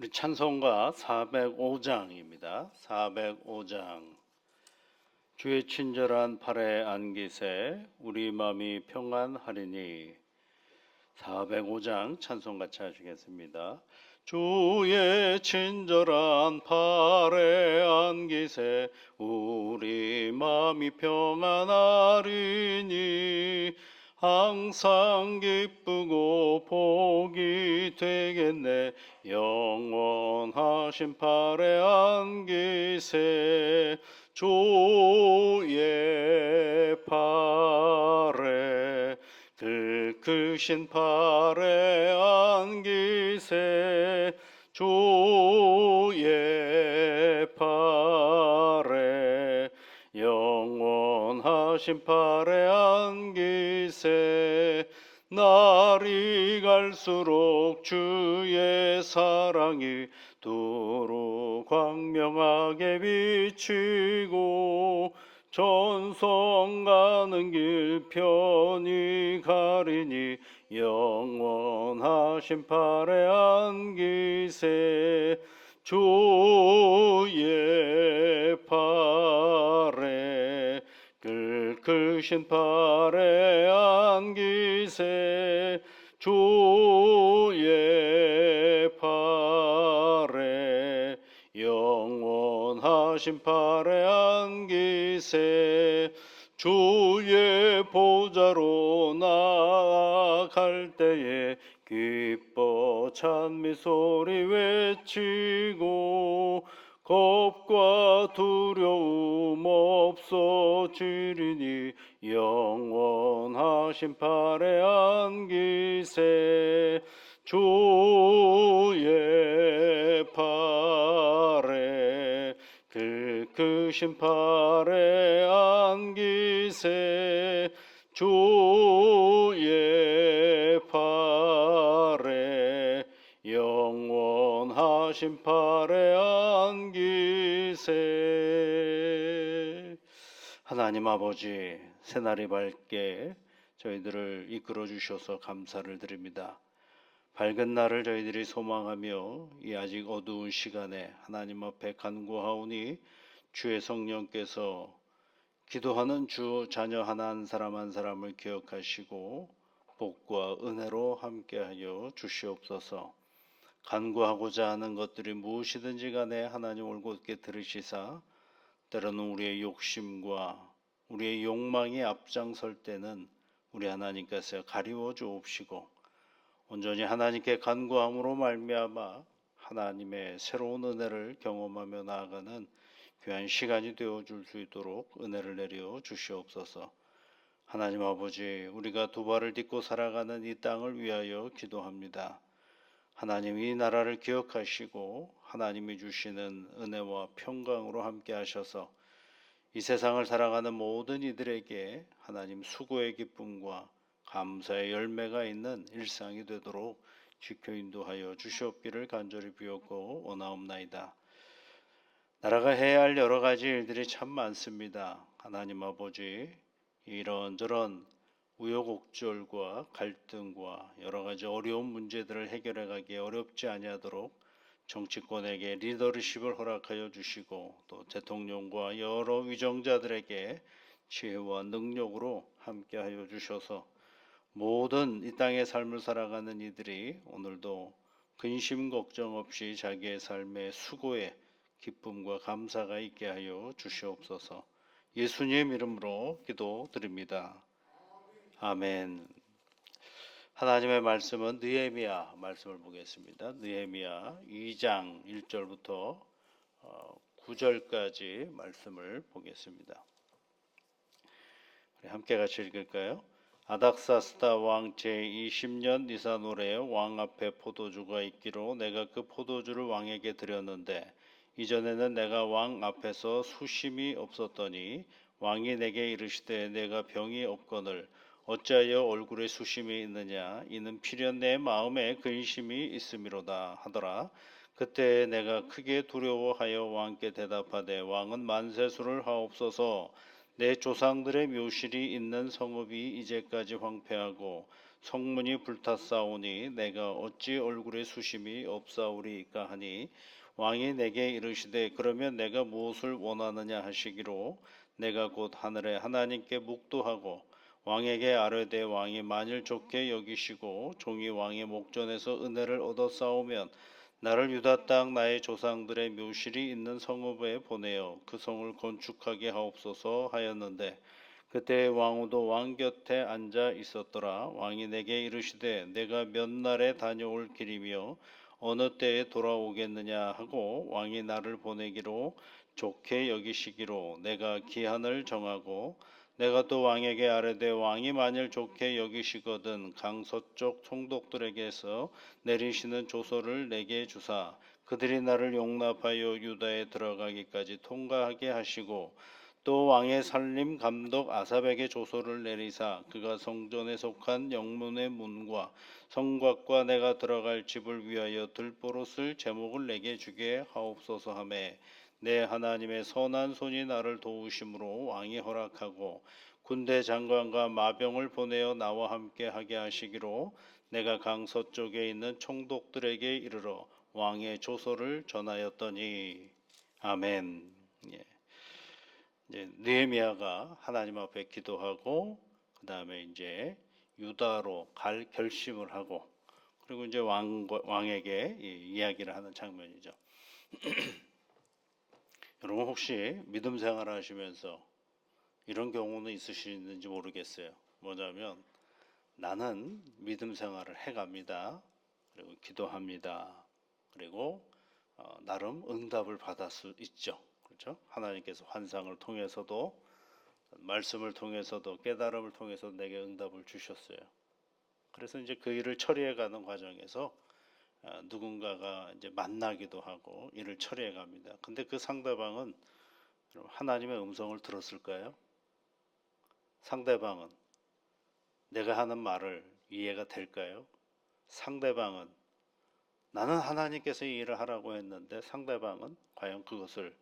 우리 찬송가 405장입니다. 405장. 주의 친절한 팔에 안기세 우리 마음이 평안하리니. 405장 찬송 같이 하시겠습니다. 주의 친절한 팔에 안기세 우리 마음이 평안하리니. 항상 기쁘고 복이 되겠네. 영원하신 팔에 안기세 주의 팔에 크신 팔에 안기세 주의 팔에 영원하신 팔에 안기세. 날이 갈수록 주의 사랑이 두루 광명하게 비치고 전성 가는 길 편히 가리니. 영원하신 팔에 안기세 주의 팔에 크신 팔에 안기세 주의 팔에 영원하신 팔에 안기세. 주의 보좌로 나아갈 때에 기뻐 찬미 소리 외치고 겁과 두려움 없어지리니. 영원하신 팔에 안기세 주의 팔에 크신 팔에 안기세 주의 팔에 영원하신 팔에 안기세. 하나님 아버지, 새날이 밝게 저희들을 이끌어 주셔서 감사를 드립니다. 밝은 날을 저희들이 소망하며 이 아직 어두운 시간에 하나님 앞에 간구하오니 주의 성령께서 기도하는 주 자녀 한 사람 한 사람을 기억하시고 복과 은혜로 함께하여 주시옵소서. 간구하고자 하는 것들이 무엇이든지 간에 하나님 올곧게 들으시사 때로는 우리의 욕심과 우리의 욕망이 앞장설 때는 우리 하나님께서 가리워 주옵시고 온전히 하나님께 간구함으로 말미암아 하나님의 새로운 은혜를 경험하며 나아가는 귀한 시간이 되어줄 수 있도록 은혜를 내려 주시옵소서. 하나님 아버지, 우리가 두 발을 딛고 살아가는 이 땅을 위하여 기도합니다. 하나님, 이 나라를 기억하시고 하나님이 주시는 은혜와 평강으로 함께 하셔서 이 세상을 살아가는 모든 이들에게 하나님 수고의 기쁨과 감사의 열매가 있는 일상이 되도록 지켜 인도하여 주시옵기를 간절히 비옵고 원하옵나이다. 나라가 해야 할 여러 가지 일들이 참 많습니다. 하나님 아버지, 이런저런 우여곡절과 갈등과 여러 가지 어려운 문제들을 해결해 가기에 어렵지 아니하도록 정치권에게 리더십을 허락하여 주시고 또 대통령과 여러 위정자들에게 지혜와 능력으로 함께하여 주셔서 모든 이 땅의 삶을 살아가는 이들이 오늘도 근심 걱정 없이 자기의 삶의 수고에 기쁨과 감사가 있게 하여 주시옵소서. 예수님 이름으로 기도드립니다. 아멘. 하나님의 말씀은 느헤미야 말씀을 보겠습니다. 느헤미야 2장 1절부터 9절까지 말씀을 보겠습니다. 함께 같이 읽을까요? 아닥사스다 왕 제20년 니사노레 왕 앞에 포도주가 있기로 내가 그 포도주를 왕에게 드렸는데 이전에는 내가 왕 앞에서 수심이 없었더니 왕이 내게 이르시되 내가 병이 없거늘 어찌하여 얼굴에 수심이 있느냐 이는 필연 내 마음에 근심이 있음이로다 하더라. 그때 내가 크게 두려워하여 왕께 대답하되 왕은 만세수를 하옵소서. 내 조상들의 묘실이 있는 성읍이 이제까지 황폐하고 성문이 불탔사오니 내가 어찌 얼굴에 수심이 없사오리이까 하니 왕이 내게 이르시되 그러면 내가 무엇을 원하느냐 하시기로 내가 곧 하늘에 하나님께 묵도하고 왕에게 아뢰되 왕이 만일 좋게 여기시고 종이 왕의 목전에서 은혜를 얻어싸우면 나를 유다 땅 나의 조상들의 묘실이 있는 성읍에 보내어 그 성을 건축하게 하옵소서 하였는데 그때 왕후도 왕 곁에 앉아 있었더라. 왕이 내게 이르시되 내가 몇 날에 다녀올 길이며 어느 때에 돌아오겠느냐 하고 왕이 나를 보내기로 좋게 여기시기로 내가 기한을 정하고 내가 또 왕에게 아뢰되 왕이 만일 좋게 여기시거든 강 서쪽 총독들에게서 내리시는 조서를 내게 주사 그들이 나를 용납하여 유다에 들어가기까지 통과하게 하시고 또 왕의 살림 감독 아삽에게 조서를 내리사 그가 성전에 속한 영문의 문과 성곽과 내가 들어갈 집을 위하여 들보로 쓸 제목을 내게 주게 하옵소서 하매 내 하나님의 선한 손이 나를 도우심으로 왕이 허락하고 군대 장관과 마병을 보내어 나와 함께 하게 하시기로 내가 강 서쪽에 있는 총독들에게 이르러 왕의 조서를 전하였더니 아멘. 예. 이제 느헤미야가 하나님 앞에 기도하고 그 다음에 이제 유다로 갈 결심을 하고 그리고 이제 왕에게 이야기를 하는 장면이죠. 여러분 혹시 믿음 생활 하시면서 이런 경우는 있으시는지 모르겠어요. 뭐냐면 나는 믿음 생활을 해갑니다. 그리고 기도합니다. 그리고 나름 응답을 받을 수 있죠. 그렇죠? 하나님께서 환상을 통해서도 말씀을 통해서도 깨달음을 통해서 내게 응답을 주셨어요. 그래서 이제 그 일을 처리해가는 과정에서 누군가가 이제 만나기도 하고 일을 처리해 갑니다. 근데 그 상대방은 하나님의 음성을 들었을까요? 상대방은 내가 하는 말을 이해가 될까요? 상대방은 나는 하나님께서 이 일을 하라고 했는데 상대방은 과연 그것을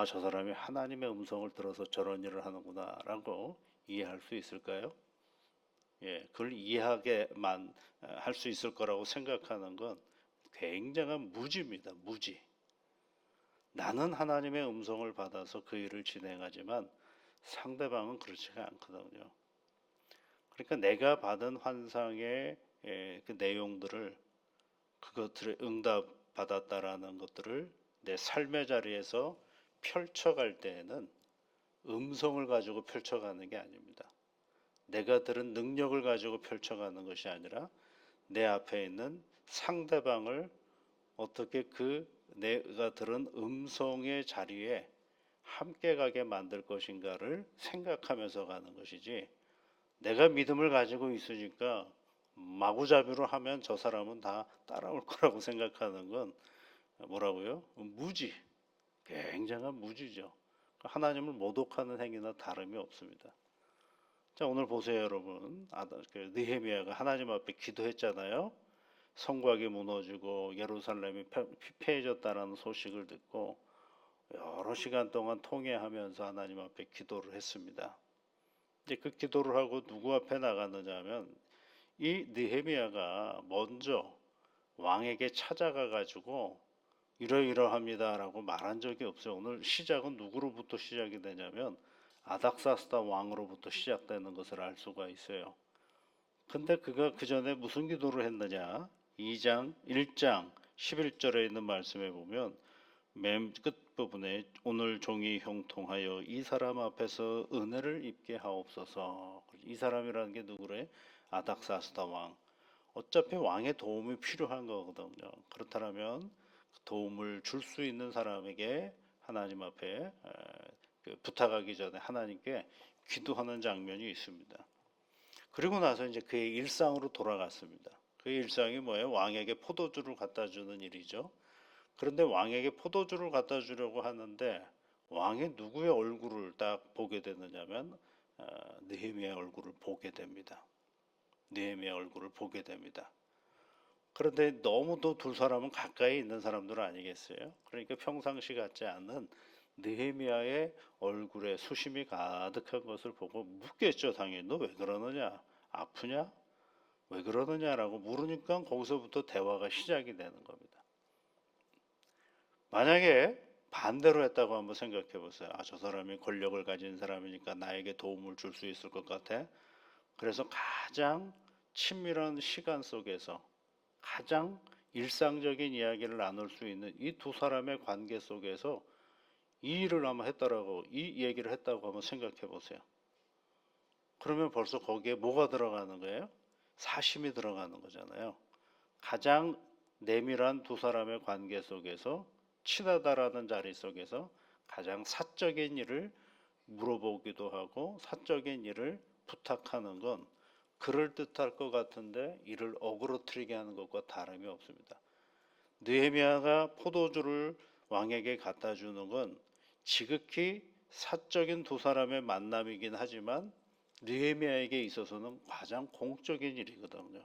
저 사람이 하나님의 음성을 들어서 저런 일을 하는구나 라고 이해할 수 있을까요? 예, 그걸 이해하게만 할 수 있을 거라고 생각하는 건 굉장한 무지입니다. 무지. 나는 하나님의 음성을 받아서 그 일을 진행하지만 상대방은 그렇지가 않거든요. 그러니까 내가 받은 환상의 그 내용들을 그것들을 응답 받았다라는 것들을 내 삶의 자리에서 펼쳐갈 때에는 음성을 가지고 펼쳐가는 게 아닙니다. 내가 들은 능력을 가지고 펼쳐가는 것이 아니라 내 앞에 있는 상대방을 어떻게 그 내가 들은 음성의 자리에 함께 가게 만들 것인가를 생각하면서 가는 것이지 내가 믿음을 가지고 있으니까 마구잡이로 하면 저 사람은 다 따라올 거라고 생각하는 건 뭐라고요? 무지. 굉장한 무지죠. 하나님을 모독하는 행위나 다름이 없습니다. 자, 오늘 보세요, 여러분. 느헤미야가 하나님 앞에 기도했잖아요. 성곽이 무너지고 예루살렘이 피폐해졌다는 소식을 듣고 여러 시간 동안 통회하면서 하나님 앞에 기도를 했습니다. 이제 그 기도를 하고 누구 앞에 나갔느냐 하면 이 느헤미야가 먼저 왕에게 찾아가 가지고 이러이러합니다라고 말한 적이 없어요. 오늘 시작은 누구로부터 시작이 되냐면 아닥사스다 왕으로부터 시작되는 것을 알 수가 있어요. 근데 그가 그 전에 무슨 기도를 했느냐? 2장 1장 11절에 있는 말씀에 보면 맨 끝부분에 오늘 종이 형통하여 이 사람 앞에서 은혜를 입게 하옵소서. 이 사람이라는 게 누구래? 아닥사스다 왕. 어차피 왕의 도움이 필요한 거거든요. 그렇다면 도움을 줄 수 있는 사람에게 하나님 앞에 부탁하기 전에 하나님께 기도하는 장면이 있습니다. 그리고 나서 이제 그의 일상으로 돌아갔습니다. 그의 일상이 뭐예요? 왕에게 포도주를 갖다 주는 일이죠. 그런데 왕에게 포도주를 갖다 주려고 하는데 왕이 누구의 얼굴을 딱 보게 되느냐면 느헤미야의 얼굴을 보게 됩니다. 느헤미야의 얼굴을 보게 됩니다. 그런데 너무도 두 사람은 가까이 있는 사람들 아니겠어요? 그러니까 평상시 같지 않은 느헤미야의 얼굴에 수심이 가득한 것을 보고 묻겠죠, 당연히. 너 왜 그러느냐? 아프냐? 왜 그러느냐라고 물으니까 거기서부터 대화가 시작이 되는 겁니다. 만약에 반대로 했다고 한번 생각해 보세요. 아, 저 사람이 권력을 가진 사람이니까 나에게 도움을 줄 수 있을 것 같아. 그래서 가장 친밀한 시간 속에서 가장 일상적인 이야기를 나눌 수 있는 이 두 사람의 관계 속에서 이 일을 아마 했다라고 이 얘기를 했다고 한번 생각해 보세요. 그러면 벌써 거기에 뭐가 들어가는 거예요? 사심이 들어가는 거잖아요. 가장 내밀한 두 사람의 관계 속에서 친하다라는 자리 속에서 가장 사적인 일을 물어보기도 하고 사적인 일을 부탁하는 건 그럴듯할 것 같은데 이를 어그러뜨리게 하는 것과 다름이 없습니다. 느헤미야가 포도주를 왕에게 갖다 주는 건 지극히 사적인 두 사람의 만남이긴 하지만 느헤미야에게 있어서는 가장 공적인 일이거든요.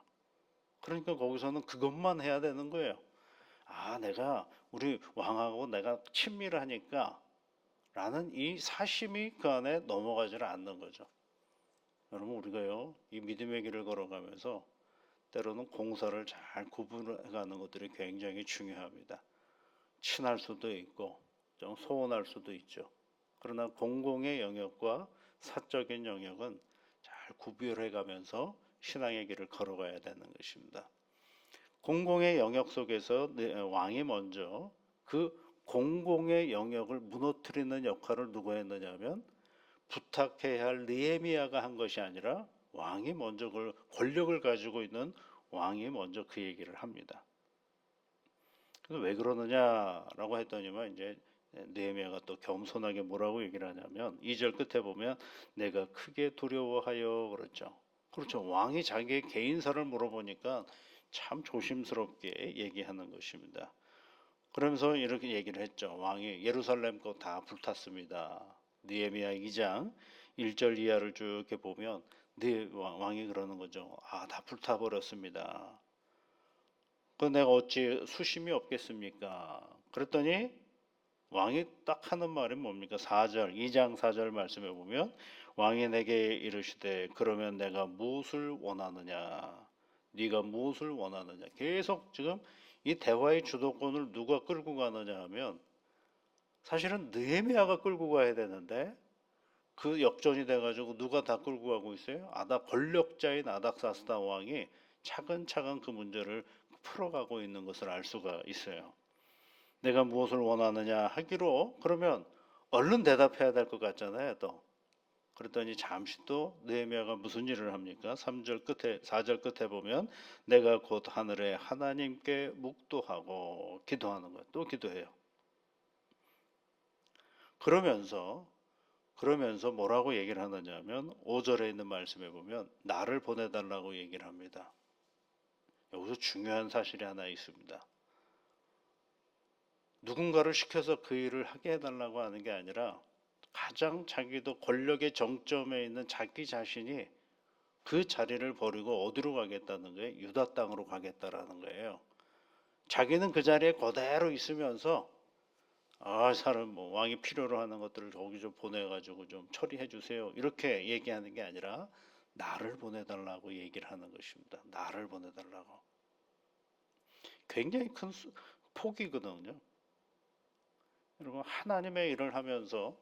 그러니까 거기서는 그것만 해야 되는 거예요. 아, 내가 우리 왕하고 내가 친밀하니까 라는 이 사심이 그 안에 넘어가지를 않는 거죠. 여러분, 우리가요, 이 믿음의 길을 걸어가면서 때로는 공사를 잘 구분해 가는 것들이 굉장히 중요합니다. 친할 수도 있고 좀 소원할 수도 있죠. 그러나 공공의 영역과 사적인 영역은 잘 구별해 가면서 신앙의 길을 걸어가야 되는 것입니다. 공공의 영역 속에서 왕이 먼저 그 공공의 영역을 무너뜨리는 역할을 누가 했느냐면 부탁해야 할 느헤미야가 한 것이 아니라 왕이 먼저 그 권력을 가지고 있는 왕이 먼저 그 얘기를 합니다. 그래서 왜 그러느냐라고 했더니만 이제 느헤미야가 또 겸손하게 뭐라고 얘기를 하냐면 2절 끝에 보면 내가 크게 두려워하여 그렇죠. 그렇죠. 왕이 자기의 개인사를 물어보니까 참 조심스럽게 얘기하는 것입니다. 그러면서 이렇게 얘기를 했죠. 왕이 예루살렘 거 다 불탔습니다. 느헤미야 2장 1절 이하를 쭉 이렇게 보면 왕이 그러는 거죠. 아, 다 불타버렸습니다. 그 내가 어찌 수심이 없겠습니까? 그랬더니 왕이 딱 하는 말이 뭡니까? 4절, 2장 4절 말씀해 보면 왕이 내게 이르시되 그러면 내가 무엇을 원하느냐? 네가 무엇을 원하느냐? 계속 지금 이 대화의 주도권을 누가 끌고 가느냐 하면 사실은 느헤미야가 끌고 가야 되는데 그 역전이 돼가지고 누가 다 끌고 가고 있어요? 권력자인 아닥사스다 왕이 차근차근 그 문제를 풀어가고 있는 것을 알 수가 있어요. 내가 무엇을 원하느냐 하기로 그러면 얼른 대답해야 될 것 같잖아요. 또 그랬더니 잠시 또 느헤미야가 무슨 일을 합니까? 3절 끝에 4절 끝에 보면 내가 곧 하늘에 하나님께 묵도하고 기도하는 거예요. 또 기도해요. 그러면서 뭐라고 얘기를 하느냐면 5절에 있는 말씀에 보면 나를 보내달라고 얘기를 합니다. 여기서 중요한 사실이 하나 있습니다. 누군가를 시켜서 그 일을 하게 해달라고 하는 게 아니라 가장 자기도 권력의 정점에 있는 자기 자신이 그 자리를 버리고 어디로 가겠다는 거예요? 유다 땅으로 가겠다라는 거예요. 자기는 그 자리에 그대로 있으면서 사람 뭐 왕이 필요로 하는 것들을 거기 좀 보내가지고 좀 처리해 주세요. 이렇게 얘기하는 게 아니라 나를 보내달라고 얘기를 하는 것입니다. 나를 보내달라고. 굉장히 큰 폭이거든요. 여러분 하나님의 일을 하면서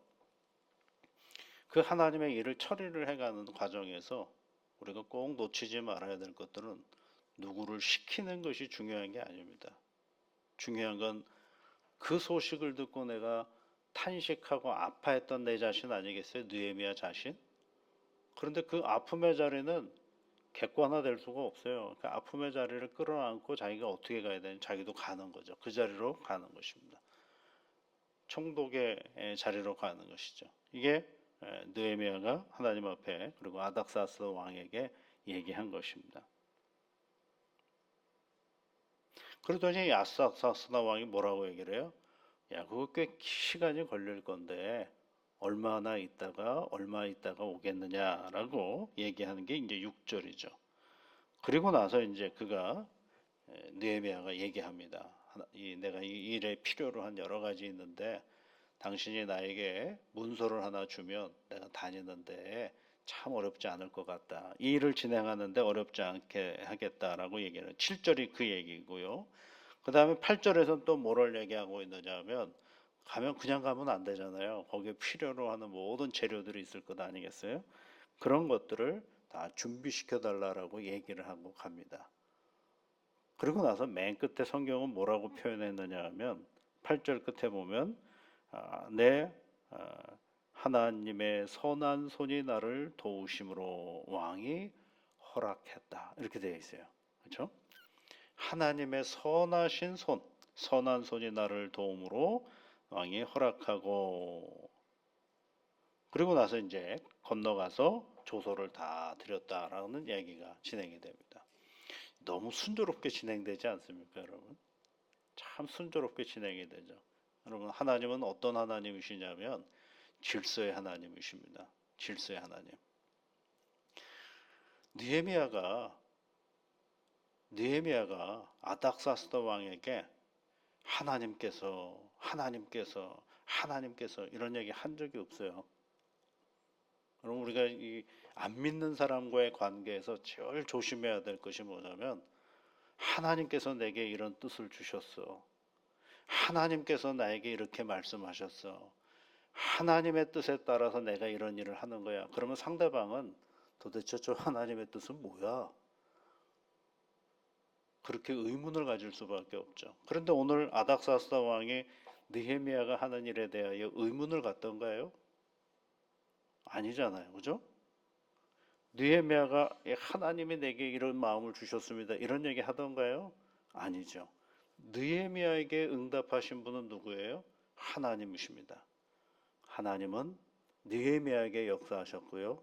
그 하나님의 일을 처리를 해가는 과정에서 우리가 꼭 놓치지 말아야 될 것들은 누구를 시키는 것이 중요한 게 아닙니다. 중요한 건 그 소식을 듣고 내가 탄식하고 아파했던 내 자신 아니겠어요? 느헤미야 자신? 그런데 그 아픔의 자리는 객관화될 수가 없어요. 그 아픔의 자리를 끌어안고 자기가 어떻게 가야 되는지 자기도 가는 거죠. 그 자리로 가는 것입니다. 총독의 자리로 가는 것이죠. 이게 느헤미야가 하나님 앞에 그리고 아닥사스 왕에게 얘기한 것입니다. 그러더니 아닥사스다 왕이 뭐라고 얘기를 해요? 야, 그거 꽤 시간이 걸릴 건데 얼마 있다가 오겠느냐라고 얘기하는 게 이제 6절이죠. 그리고 나서 이제 그가 느헤미야가 얘기합니다. 내가 이 일에 필요로 한 여러 가지 있는데 당신이 나에게 문서를 하나 주면 내가 다니는데 참 어렵지 않을 것 같다. 이 일을 진행하는데 어렵지 않게 하겠다라고 얘기를. 7절이 그 얘기고요. 그 다음에 8절에서는 또 뭐를 얘기하고 있느냐 하면 가면 그냥 가면 안 되잖아요. 거기에 필요로 하는 모든 재료들이 있을 것 아니겠어요? 그런 것들을 다 준비시켜 달라라고 얘기를 하고 갑니다. 그리고 나서 맨 끝에 성경은 뭐라고 표현했느냐 하면 8절 끝에 보면 내 하나님의 선한 손이 나를 도우심으로 왕이 허락했다. 이렇게 되어 있어요. 그렇죠? 하나님의 선하신 손, 선한 손이 나를 도움으로 왕이 허락하고 그리고 나서 이제 건너가서 조소를 다 드렸다라는 얘기가 진행이 됩니다. 너무 순조롭게 진행되지 않습니까, 여러분? 참 순조롭게 진행이 되죠. 여러분, 하나님은 어떤 하나님이시냐면 질서의 하나님이십니다. 질서의 하나님. 느헤미야가 아닥사스다 왕에게 하나님께서 이런 얘기 한 적이 없어요. 그럼 우리가 이 안 믿는 사람과의 관계에서 제일 조심해야 될 것이 뭐냐면 하나님께서 내게 이런 뜻을 주셨어. 하나님께서 나에게 이렇게 말씀하셨어. 하나님의 뜻에 따라서 내가 이런 일을 하는 거야. 그러면 상대방은 도대체 저 하나님의 뜻은 뭐야? 그렇게 의문을 가질 수밖에 없죠. 그런데 오늘 아닥사스다 왕이 느헤미야가 하는 일에 대하여 의문을 갖던가요? 아니잖아요. 그죠? 느헤미야가 하나님이 내게 이런 마음을 주셨습니다. 이런 얘기 하던가요? 아니죠. 느헤미야에게 응답하신 분은 누구예요? 하나님이십니다. 하나님은 느헤미야에게 역사하셨고요.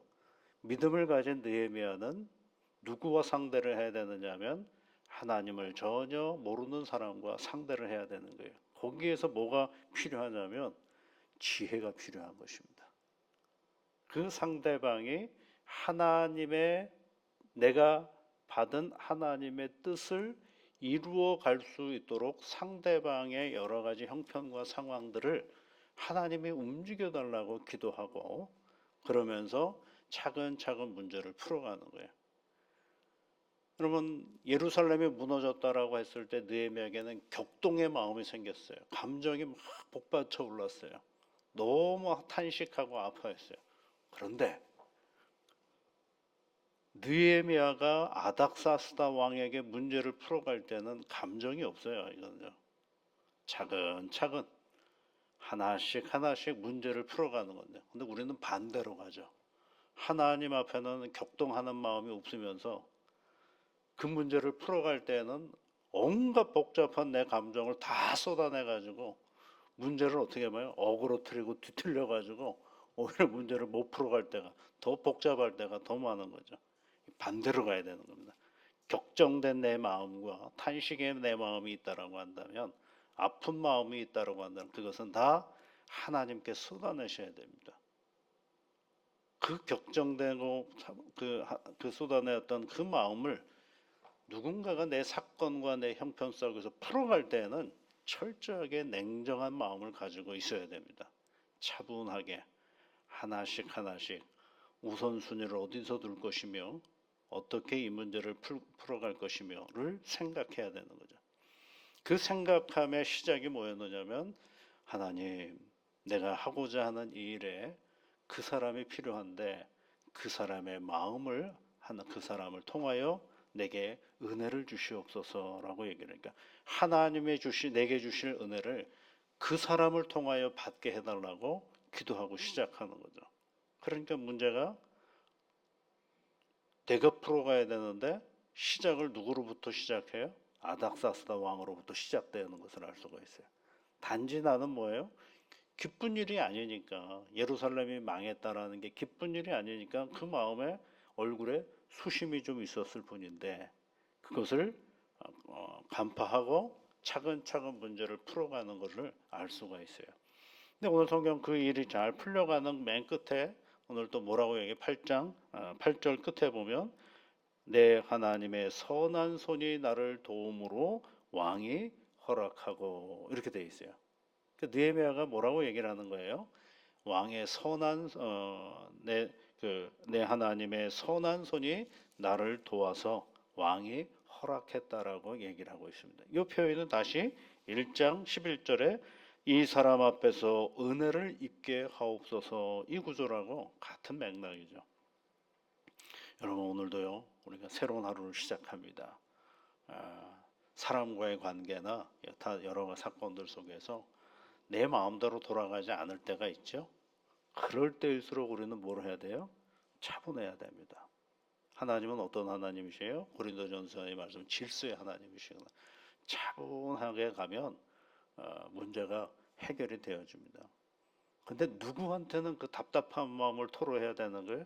믿음을 가진 느헤미야는 누구와 상대를 해야 되느냐면 하나님을 전혀 모르는 사람과 상대를 해야 되는 거예요. 거기에서 뭐가 필요하냐면 지혜가 필요한 것입니다. 그 상대방이 하나님의 내가 받은 하나님의 뜻을 이루어 갈 수 있도록 상대방의 여러 가지 형편과 상황들을 하나님이 움직여 달라고 기도하고 그러면서 차근차근 문제를 풀어가는 거예요. 여러분 예루살렘이 무너졌다라고 했을 때 느헤미야에게는 격동의 마음이 생겼어요. 감정이 막 복받쳐 올랐어요. 너무 탄식하고 아파했어요. 그런데 느헤미야가 아닥사스다 왕에게 문제를 풀어갈 때는 감정이 없어요. 이거는요. 차근차근 하나씩 문제를 풀어가는 건데 근데 우리는 반대로 가죠. 하나님 앞에는 격동하는 마음이 없으면서 그 문제를 풀어갈 때는 온갖 복잡한 내 감정을 다 쏟아내가지고 문제를 어떻게 봐요? 어그러뜨리고 뒤틀려가지고 오히려 문제를 못 풀어갈 때가 더 복잡할 때가 더 많은 거죠. 반대로 가야 되는 겁니다. 격정된 내 마음과 탄식의 내 마음이 있다라고 한다면 아픈 마음이 있다라고 한다면 그것은 다 하나님께 쏟아내셔야 됩니다. 그 격정되고 그 쏟아내었던 그 마음을 누군가가 내 사건과 내 형편 속에서 풀어갈 때에는 철저하게 냉정한 마음을 가지고 있어야 됩니다. 차분하게 하나씩 우선순위를 어디서 둘 것이며 어떻게 이 문제를 풀어갈 것이며를 생각해야 되는 거죠. 그 생각함의 시작이 뭐였느냐면 하나님 내가 하고자 하는 이 일에 그 사람이 필요한데 그 사람의 마음을 그 사람을 통하여 내게 은혜를 주시옵소서라고 얘기를 하니까 하나님의 내게 주실 은혜를 그 사람을 통하여 받게 해달라고 기도하고 시작하는 거죠. 그러니까 문제가 내가 풀어가야 되는데 시작을 누구로부터 시작해요? 아닥사스다 왕으로부터 시작되는 것을 알 수가 있어요. 단지 나는 뭐예요? 기쁜 일이 아니니까 예루살렘이 망했다라는 게 기쁜 일이 아니니까 그 마음에 얼굴에 수심이 좀 있었을 뿐인데 그것을 간파하고 차근차근 문제를 풀어가는 것을 알 수가 있어요. 근데 오늘 성경 그 일이 잘 풀려가는 맨 끝에 오늘 또 뭐라고 얘기해? 8절 끝에 보면 내 하나님의 선한 손이 나를 도움으로 왕이 허락하고 이렇게 돼 있어요. 느헤미야가 뭐라고 얘기를 하는 거예요? 왕의 선한 내 하나님의 선한 손이 나를 도와서 왕이 허락했다라고 얘기를 하고 있습니다. 이 표현은 다시 1장 11절에 이 사람 앞에서 은혜를 입게 하옵소서, 이 구절하고 같은 맥락이죠. 여러분, 오늘도요 우리가 새로운 하루를 시작합니다. 사람과의 관계나 여러 사건들 속에서 내 마음대로 돌아가지 않을 때가 있죠. 그럴 때일수록 우리는 뭘 해야 돼요? 차분해야 됩니다. 하나님은 어떤 하나님이세요? 고린도전서의 말씀, 질서의 하나님이시구나. 차분하게 가면 문제가 해결이 되어집니다. 근데 누구한테는 그 답답한 마음을 토로해야 되는 거예요?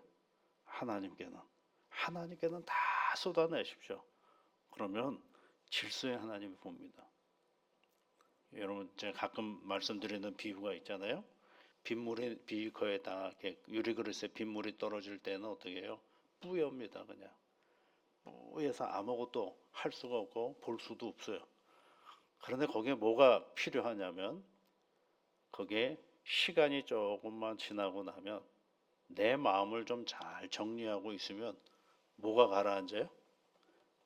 하나님께는 다 쏟아내십시오. 그러면 질서의 하나님이 봅니다. 여러분, 제가 가끔 말씀드리는 비유가 있잖아요. 빗물이 비거에다 유리그릇에 빗물이 떨어질 때는 어떻게 해요? 뿌엽니다. 그냥 뿌여서 아무것도 할 수가 없고 볼 수도 없어요. 그런데 거기에 뭐가 필요하냐면, 거기에 시간이 조금만 지나고 나면 내 마음을 좀 잘 정리하고 있으면 뭐가 가라앉아요?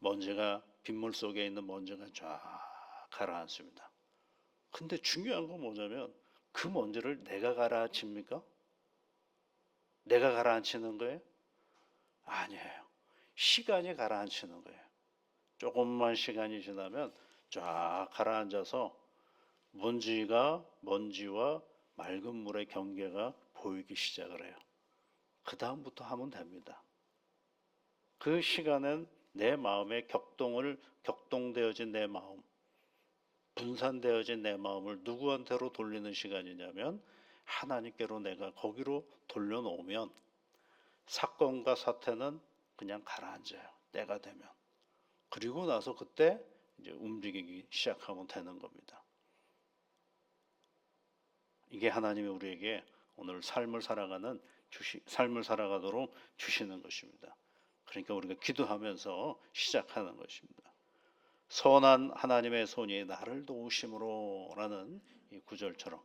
먼지가, 빗물 속에 있는 먼지가 쫙 가라앉습니다. 근데 중요한 건 뭐냐면, 그 먼지를 내가 가라앉힙니까? 내가 가라앉히는 거예요? 아니에요. 시간이 가라앉히는 거예요. 조금만 시간이 지나면 쫙 가라앉아서 먼지와 맑은 물의 경계가 보이기 시작을 해요. 그 다음부터 하면 됩니다. 그 시간은 내 마음에 격동되어진 내 마음, 분산되어진 내 마음을 누구한테로 돌리는 시간이냐면, 하나님께로 내가 거기로 돌려놓으면 사건과 사태는 그냥 가라앉아요. 때가 되면. 그리고 나서 그때 이제 움직이기 시작하면 되는 겁니다. 이게 하나님이 우리에게 오늘 삶을 살아가도록 주시는 것입니다. 그러니까 우리가 기도하면서 시작하는 것입니다. 선한 하나님의 손이 나를 도우심으로라는 이 구절처럼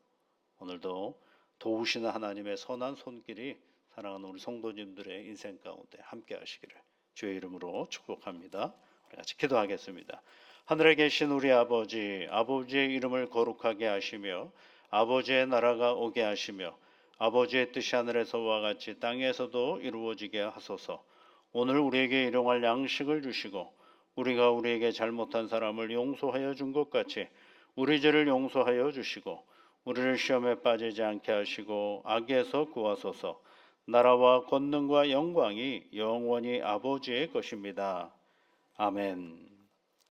오늘도 도우시는 하나님의 선한 손길이 사랑하는 우리 성도님들의 인생 가운데 함께 하시기를 주의 이름으로 축복합니다. 우리 같이 기도하겠습니다. 하늘에 계신 우리 아버지, 아버지의 이름을 거룩하게 하시며 아버지의 나라가 오게 하시며 아버지의 뜻이 하늘에서와 같이 땅에서도 이루어지게 하소서. 오늘 우리에게 일용할 양식을 주시고 우리가 우리에게 잘못한 사람을 용서하여 준 것 같이 우리 죄를 용서하여 주시고 우리를 시험에 빠지지 않게 하시고 악에서 구하소서. 나라와 권능과 영광이 영원히 아버지의 것입니다. 아멘.